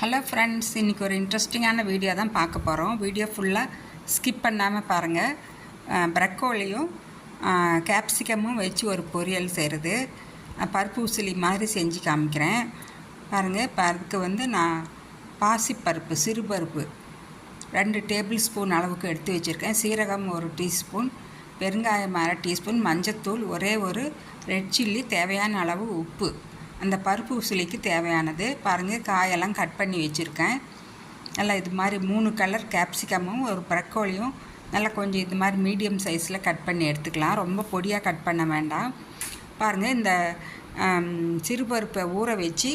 Hello friends, இன்றைக்கி ஒரு இன்ட்ரெஸ்டிங்கான வீடியோ தான் பார்க்க போகிறோம். வீடியோ ஃபுல்லாக ஸ்கிப் பண்ணாமல் பாருங்கள். ப்ரக்கோலியும் கேப்சிகமும் வச்சு ஒரு பொரியல் செய்கிறது, பருப்பு உசிலி மாதிரி செஞ்சு காமிக்கிறேன் பாருங்கள். இப்போ அதுக்கு நான் பாசிப்பருப்பு, சிறுபருப்பு 2 டேபிள் ஸ்பூன் அளவுக்கு எடுத்து வச்சுருக்கேன். சீரகம் 1 டீஸ்பூன், பெருங்காயம் 1/2 டீஸ்பூன், மஞ்சத்தூள், ஒரு ரெட் சில்லி, தேவையான அளவு உப்பு, அந்த பருப்பு உசிலிக்கு தேவையானது. பாருங்கள், காயெல்லாம் கட் பண்ணி வச்சுருக்கேன். நல்லா இது மாதிரி 3 கலர் கேப்சிகமும் ஒரு ப்ரக்கோலியும் நல்லா கொஞ்சம் இது மாதிரி மீடியம் சைஸில் கட் பண்ணி எடுத்துக்கலாம். ரொம்ப பொடியாக கட் பண்ண வேண்டாம். பாருங்கள், இந்த சிறுபருப்பை ஊற வச்சு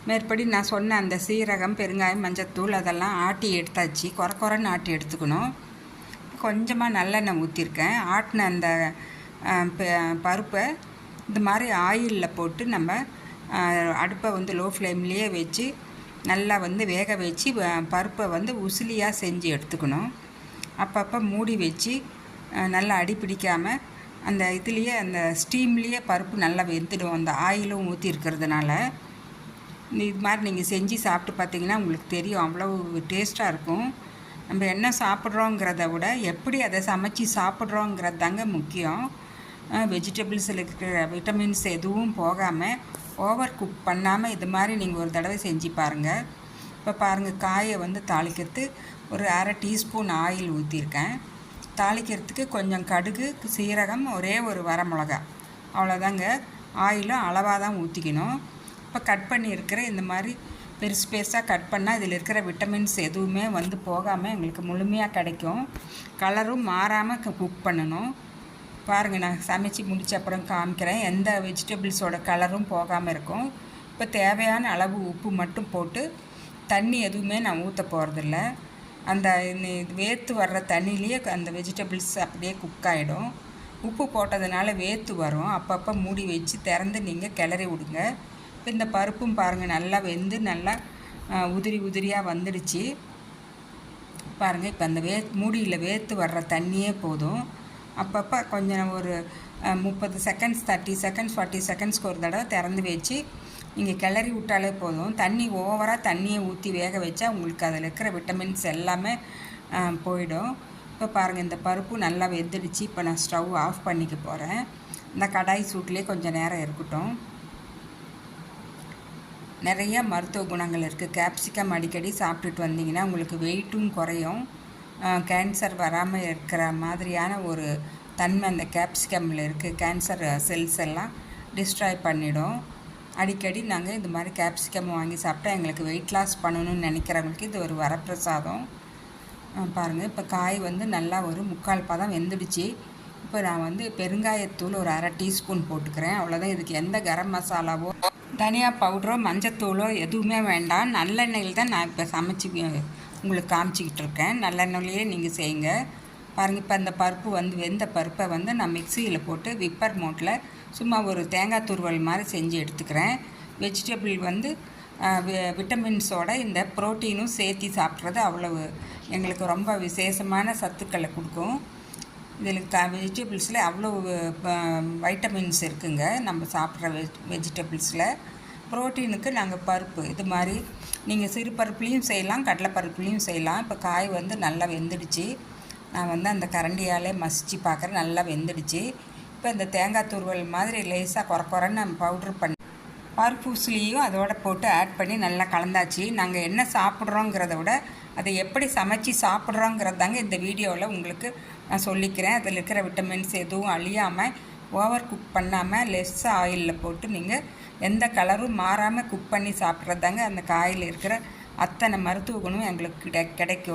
மேற்படி நான் சொன்ன அந்த சீரகம், பெருங்காயம், மஞ்சத்தூள் அதெல்லாம் ஆட்டி எடுத்தாச்சு. குறைன்னு ஆட்டி எடுத்துக்கணும். கொஞ்சமாக நல்லெண்ணெய் ஊற்றிருக்கேன். ஆட்டின அந்த பருப்பை இது மாதிரி ஆயிலில் போட்டு நம்ம அடுப்பை லோ ஃப்ளேம்லேயே வச்சு நல்லா வேக வச்சு பருப்பை உசிலியாக செஞ்சு எடுத்துக்கணும். அப்பப்போ மூடி வச்சு நல்லா அடி பிடிக்காமல் அந்த இதுலேயே அந்த ஸ்டீம்லேயே பருப்பு நல்லா வெந்துடும். அந்த ஆயிலும் ஊற்றி இருக்கிறதுனால இது மாதிரி நீங்கள் செஞ்சு சாப்பிட்டு பார்த்தீங்கன்னா உங்களுக்கு தெரியும், அவ்வளோ டேஸ்ட்டாக இருக்கும். நம்ம என்ன சாப்பிட்றோங்கிறத விட எப்படி அதை சமைச்சி சாப்பிட்றோங்கிறது தாங்க முக்கியம். வெஜிடபிள்ஸில் இருக்கிற விட்டமின்ஸ் எதுவும் போகாமல் ஓவர் குக் பண்ணாமல் இது மாதிரி நீங்கள் ஒரு தடவை செஞ்சு பாருங்கள். இப்போ பாருங்கள், காயை தாளிக்கிறதுக்கு ஒரு 1/2 டீஸ்பூன் ஆயில் ஊற்றிருக்கேன். தாளிக்கிறதுக்கு கொஞ்சம் கடுகு, சீரகம், ஒரு வரமிளகா, அவ்வளோதாங்க. ஆயிலும் அளவாக தான் ஊற்றிக்கணும். இப்போ கட் பண்ணியிருக்கிற இந்த மாதிரி பெருசாக கட் பண்ணால் இதில் இருக்கிற விட்டமின்ஸ் எதுவுமே போகாமல் எங்களுக்கு முழுமையாக கிடைக்கும். கலரும் மாறாமல் குக் பண்ணணும். பாருங்கள், நான் சமைச்சு முடித்த அப்புறம் காமிக்கிறேன். எந்த வெஜிடபிள்ஸோட கலரும் போகாமல் இருக்கும். இப்போ தேவையான அளவு உப்பு மட்டும் போட்டு, தண்ணி எதுவுமே நான் ஊற்ற போகிறதில்ல. அந்த வேர்த்து வர்ற தண்ணியிலேயே அந்த வெஜிடபிள்ஸ் அப்படியே குக் ஆகிடும். உப்பு போட்டதுனால வேர்த்து வரும். அப்பப்போ மூடி வச்சு திறந்து நீங்கள் கிளறி விடுங்க. இப்போ இந்த பருப்பும் பாருங்கள் நல்லா வெந்து நல்லா உதிரியாக வந்துடுச்சு. பாருங்கள், இப்போ அந்த மூடியில் வேர்த்து வர்ற தண்ணியே போதும். அப்பப்போ கொஞ்சம் ஒரு 30 செகண்ட்ஸ், 30 செகண்ட்ஸ், 40 செகண்ட்ஸ்க்கு ஒரு தடவை திறந்து வச்சு நீங்கள் கிளறி விட்டாலே போதும். தண்ணி ஓவராக தண்ணியை ஊற்றி வேக வச்சா உங்களுக்கு அதில் இருக்கிற விட்டமின்ஸ் எல்லாமே போயிடும். இப்போ பாருங்கள், இந்த பருப்பு நல்லா வெந்துடுச்சு. இப்போ நான் ஸ்டவ் ஆஃப் பண்ணிக்க போகிறேன். இந்த கடாய் சூட்லேயே கொஞ்சம் நேரம் இருக்கட்டும். நிறைய மருத்துவ குணங்கள் இருக்குது. கேப்சிகம் அடிக்கடி சாப்பிட்டுட்டு வந்தீங்கன்னா உங்களுக்கு வெயிட்டும் குறையும். கேன்சர் வராமல் இருக்கிற மாதிரியான ஒரு தன்மை அந்த கேப்சிகமில் இருக்குது. கேன்சர் செல்ஸ் எல்லாம் டிஸ்ட்ராய் பண்ணிடும். அடிக்கடி நாங்கள் இது மாதிரி கேப்சிகம் வாங்கி சாப்பிட்டா எங்களுக்கு வெயிட் லாஸ் பண்ணணும்னு நினைக்கிறவங்களுக்கு இது ஒரு வரப்பிரசாதம். பாருங்கள், இப்போ காய் நல்லா ஒரு 3/4 பதம் வெந்துடுச்சு. இப்போ நான் பெருங்காயத்தூள் ஒரு 1/2 டீஸ்பூன் போட்டுக்கிறேன். அவ்வளோதான். இதுக்கு எந்த கரம் மசாலாவோ தனியா பவுடரோ மஞ்சத்தூளோ எதுவுமே வேண்டாம். நல்லெண்ணெயில் தான் நான் இப்போ சமைச்சி உங்களுக்கு காமிச்சிக்கிட்டு இருக்கேன். நல்லெண்ணெயிலேயே நீங்கள் செய்யுங்க. பாருங்கள், இப்போ அந்த பருப்பு வெந்த பருப்பை நான் மிக்சியில் போட்டு விப்பர் மோட்டில் சும்மா ஒரு தேங்காய் துருவல் மாதிரி செஞ்சு எடுத்துக்கிறேன். வெஜிடபிள் விட்டமின்ஸோட இந்த ப்ரோட்டீனும் சேர்த்து சாப்பிட்றது அவ்வளவு எங்களுக்கு ரொம்ப விசேஷமான சத்துக்களை கொடுக்கும். இதில் வெஜிடபிள்ஸில் அவ்வளோ வைட்டமின்ஸ் இருக்குங்க. நம்ம சாப்பிட்ற வெஜிடபிள்ஸில் ப்ரோட்டீனுக்கு நாங்கள் பருப்பு இது மாதிரி நீங்கள் சிறு பருப்புலேயும் செய்யலாம், கடலைப்பருப்புலேயும் செய்யலாம். இப்போ காய் நல்லா வெந்துடுச்சு. நான் அந்த கரண்டியாலே மசிச்சு பார்க்குறேன். நல்லா வெந்துடுச்சு. இப்போ இந்த தேங்காய் துருவல் மாதிரி லேசாக குறைன்னு நம்ம பவுட்ரு பண்ணி பருப்பு உசிலியும் அதோட போட்டு ஆட் பண்ணி நல்லா கலந்தாச்சு. நாங்கள் என்ன சாப்பிட்றோங்கிறத விட அதை எப்படி சமைச்சி சாப்பிட்றோங்கிறது தாங்க இந்த வீடியோவில் உங்களுக்கு நான் சொல்லிக்கிறேன். அதில் இருக்கிற விட்டமின்ஸ் எதுவும் அழியாமல் ஓவர் குக் பண்ணாமல் லெஸ் ஆயிலில் போட்டு நீங்கள் எந்த கலரும் மாறாமல் குக் பண்ணி சாப்பிட்றது தாங்க அந்த காயில் இருக்கிற அத்தனை மருத்துவ குணமும் எங்களுக்கு கிடைக்கும்.